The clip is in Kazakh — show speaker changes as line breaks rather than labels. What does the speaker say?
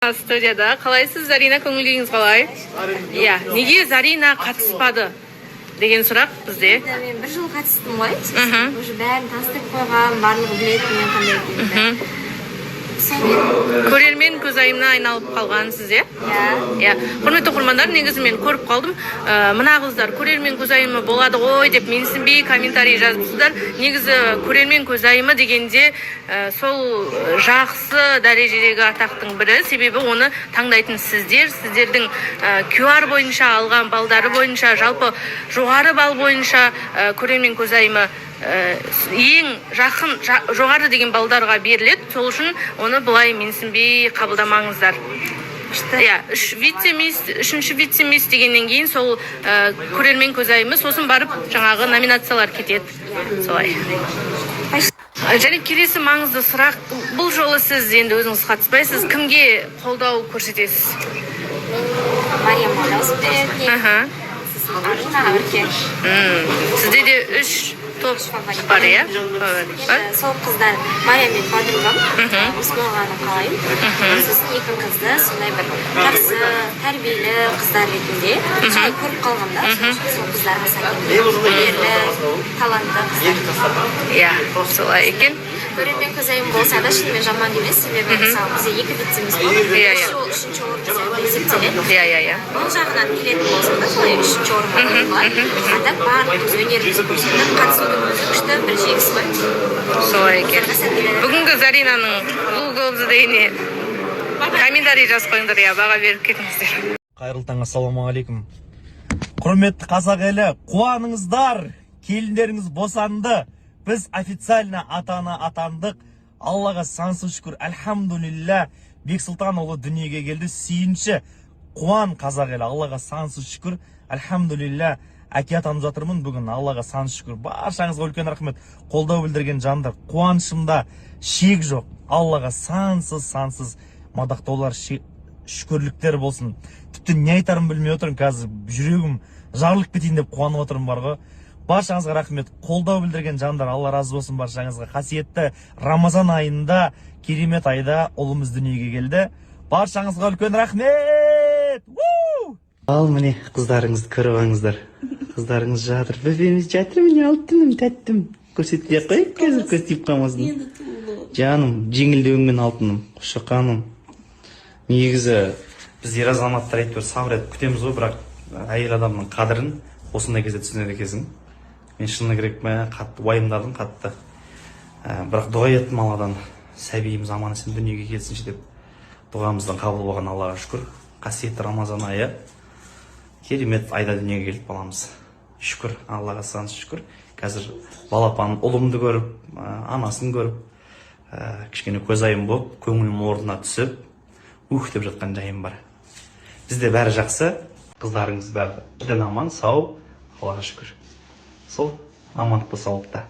Студияда қалайсыз, Зарина, көңіліңіз қалай? Иә, неге Зарина қатыспады деген сұрақ бізде.
Мен бір жыл қатыстым ғой. Уже бәрін таныстырып қойған, барлығы білетін мен қандай екенімді.
Көрермен көзайымына айналып қалғансыз, иә? Иә. Құрметті оқырмандар, негізі мен көріп қалдым. Мына қыздар көрермен көзайымы болады ғой деп менсінбей комментарий жазыпсыздар. Негізі көрермен көзайымы дегенде сол жақсы дәрежедегі атақтың бірі. Себебі оны таңдайтын сіздердің QR бойынша алған балдары бойынша, жалпы жоғары бал бойынша көрермен көзайымы ең жақын жоғары деген балдарға беріледі. Сол үшін оны былай менсінбей қабылдамаңыздар. Иә, үшінші вице-мисс дегеннен кейін сол көрермен көзайымы, сосын барып жаңағы номинациялар кетеді. Солай. Және келесі маңызды сұрақ, бұл жолы сіз енді өзіңіз қатыспайсыз, кімге қолдау көрсетесіз?
Мария Морозовна.
Сізде де 3 топ бар, иә?
Сол қыздар Мария мен подругам, Усманғаны қалайым. Сосын екі қызды сондай бір жақсы, тәрбиелі қыздар ретінде жай көріп қалғанда, сол қыздарға сәкенді, талантты қыздар.
Иә, солай екен.
Көрермен көзайым болса да шынымен жаман емес, себебі мысалы бізде екі вице-мисс болды. Үшінші орын есептеледі.
Иә.
Ол жағынан келетін болса да солай үшінші орынға қойылады. Ада барлық өнерімізді көрсетіп қатысудың өзі күшті бір жегісі ғой.
Солай екен. Бүгінгі Заринаның бұл көзіне комментарий жазып қойыңдар, иә, баға беріп кетіңіздер.
Қайырлы таң, ассалаумағалейкум. Құрметті қазақ елі, қуаныңыздар, келіндеріңіз босанды. Біз официально ата-ана атандық. Аллаға сансыз шүкір, әлхамдулилля. Бексұлтан ұлы дүниеге келді. Сүйінші, қуан қазақ елі, Аллаға сансыз шүкір, әлхамдулилля. Әке атанып жатырмын бүгін, Аллаға сансыз шүкір. Баршаңызға үлкен рахмет, қолдау білдірген жандар. Қуанышымда шек жоқ. Аллаға сансыз мадақтаулар, шүкірліктер болсын. Тіпті не айтарым білмей отырмын, қазір жүрегім жарылып кетейін деп қуанып отырмын бар ғой. Баршаңызға рахмет, қолдау білдірген жандар, Алла разы болсын баршаңызға. Қасиетті Рамазан айында, керемет айда ұлымыз дүниеге келді. Баршаңызға үлкен рахмет! Ал міне қыздарыңызды көріп алыңыздар. Қыздарыңыз жатыр, бөбеміз жатыр, міне алтыным, тәттім. Көрсетпей қойып, қазір көз тиіп қалмасын. Жаным, жеңілдеуіңмен алтыным, құшықаным. Негізі біз ер азаматтар әйтеуір сабыр етіп күтеміз ғой, бірақ әйел адамның қадірін осындай кезде түсінеді екенсің. Мен шыны керек қатты уайымдадым, қатты. Бірақ дұға еттім Алладан, сәбиіміз аман есен дүниеге келсінші деп. Дұғамыздан қабыл болған Аллаға шүкір. Қасиетті Рамазан айы, керемет айда дүниеге келіп баламыз. Шүкір, Аллаға сансыз шүкір. Қазір балапан ұлымды көріп, анасын көріп, кішкене көзайым болып, көңілім орнына түсіп, деп жатқан жайым бар. Бізде бәрі жақсы, қыздарыңыз бәрі дін аман, сау, Аллаға шүкір. Сол амандықта, саулықта.